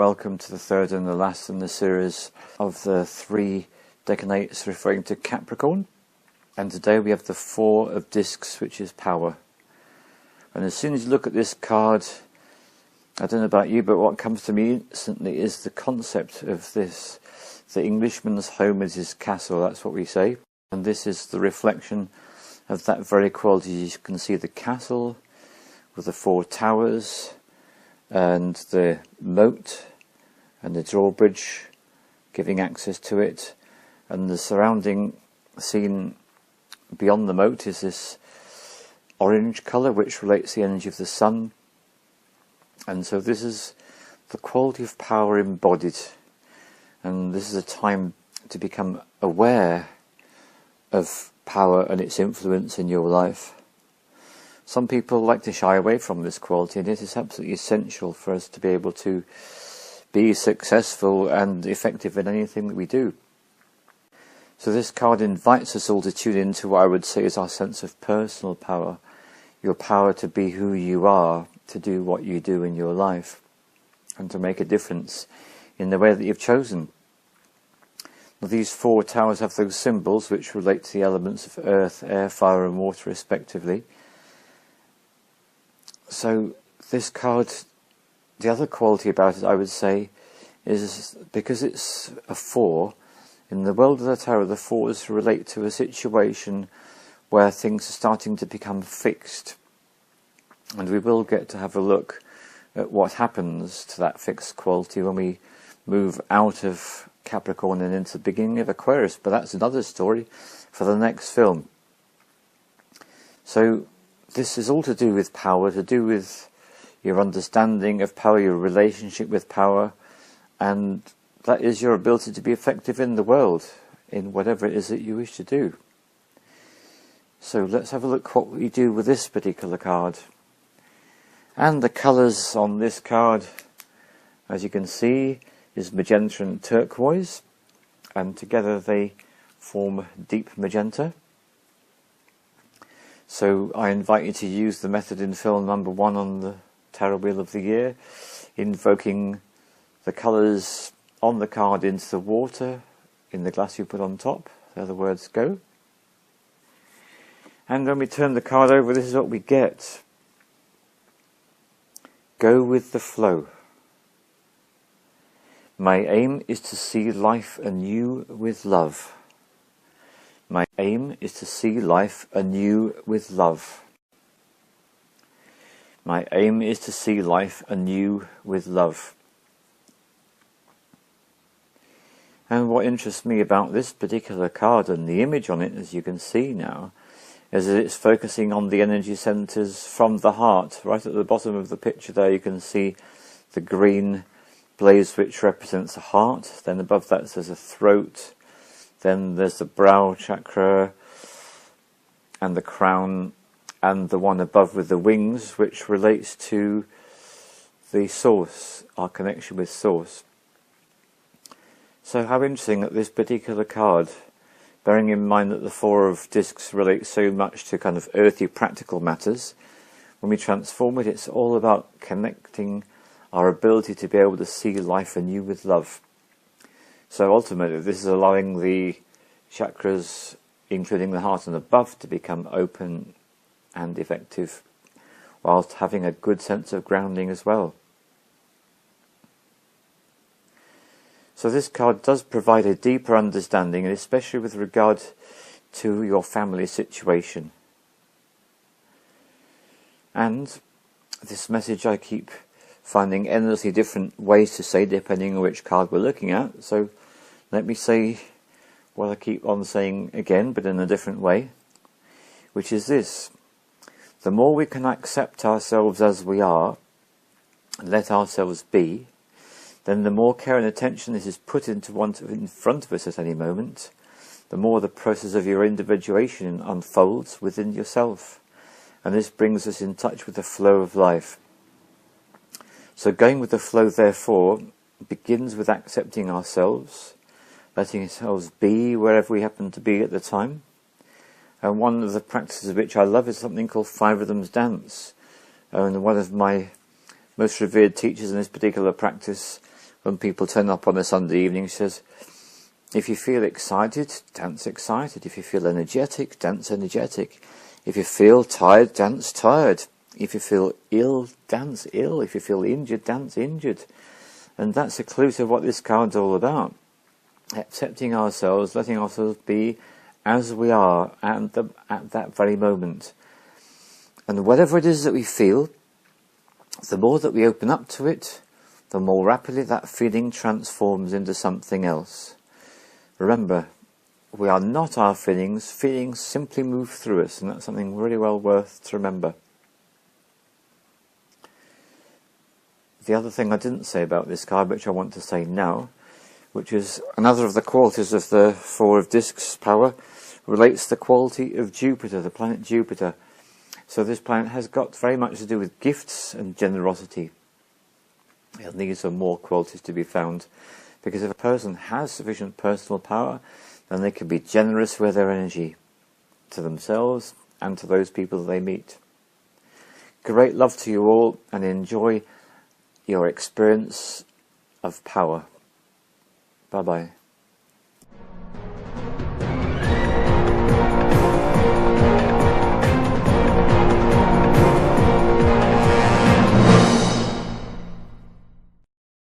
welcome to the third and the last in the series of the 3 decanates referring to Capricorn. And today we have the 4 of discs, which is power. And as soon as you look at this card, I don't know about you, but what comes to me instantly is the concept of this. The Englishman's home is his castle, that's what we say. And this is the reflection of that very quality. You can see the castle with the 4 towers, and the moat and the drawbridge giving access to it, and the surrounding scene beyond the moat is this orange colour which relates the energy of the sun. And so this is the quality of power embodied, and this is a time to become aware of power and its influence in your life. Some people like to shy away from this quality, and it is absolutely essential for us to be able to be successful and effective in anything that we do. So this card invites us all to tune into what I would say is our sense of personal power, your power to be who you are, to do what you do in your life, and to make a difference in the way that you've chosen. Now, these 4 towers have those symbols which relate to the elements of earth, air, fire and water respectively. So this card, the other quality about it, I would say, is because it's a 4, in the world of the tarot, the 4s relate to a situation where things are starting to become fixed. And we will get to have a look at what happens to that fixed quality when we move out of Capricorn and into the beginning of Aquarius, but that's another story for the next film. So this is all to do with power, to do with your understanding of power, your relationship with power, and that is your ability to be effective in the world, in whatever it is that you wish to do. So let's have a look what we do with this particular card. And the colours on this card, as you can see, is magenta and turquoise, and together they form deep magenta. So I invite you to use the method in film number 1 on the Tarot Wheel of the Year, invoking the colours on the card into the water in the glass you put on top. There the words go. And when we turn the card over, this is what we get. Go with the flow. My aim is to see life anew with love. My aim is to see life anew with love. My aim is to see life anew with love. And what interests me about this particular card and the image on it, as you can see now, is that it's focusing on the energy centres from the heart. Right at the bottom of the picture there you can see the green blaze which represents the heart. Then above that there's a throat. Then there's the brow chakra and the crown, and the one above with the wings, which relates to the source, our connection with source. So how interesting that this particular card, bearing in mind that the 4 of discs relates so much to kind of earthy practical matters, when we transform it, it's all about connecting our ability to be able to see life anew with love. So ultimately this is allowing the chakras, including the heart and above, to become open and effective, whilst having a good sense of grounding as well. So this card does provide a deeper understanding, and especially with regard to your family situation. And this message I keep finding endlessly different ways to say depending on which card we're looking at. So let me say what I keep on saying again, but in a different way, which is this. The more we can accept ourselves as we are, and let ourselves be, then the more care and attention this is put into in front of us at any moment, the more the process of your individuation unfolds within yourself. And this brings us in touch with the flow of life. So going with the flow, therefore, begins with accepting ourselves, letting ourselves be wherever we happen to be at the time. And one of the practices which I love is something called 5 Rhythms Dance. And one of my most revered teachers in this particular practice when people turn up on a Sunday evening, she says, if you feel excited, dance excited. If you feel energetic, dance energetic. If you feel tired, dance tired. If you feel ill, dance ill. If you feel injured, dance injured. And that's a clue to what this card's all about. Accepting ourselves, letting ourselves be as we are at that very moment. And whatever it is that we feel, the more that we open up to it, the more rapidly that feeling transforms into something else. Remember, we are not our feelings. Feelings simply move through us, and that's something really well worth to remember. The other thing I didn't say about this card, which I want to say now, which is another of the qualities of the Four of Discs power, relates to the quality of Jupiter, the planet Jupiter. So this planet has got very much to do with gifts and generosity. And these are more qualities to be found, because if a person has sufficient personal power, then they can be generous with their energy to themselves and to those people that they meet. Great love to you all, and enjoy your experience of power. Bye-bye.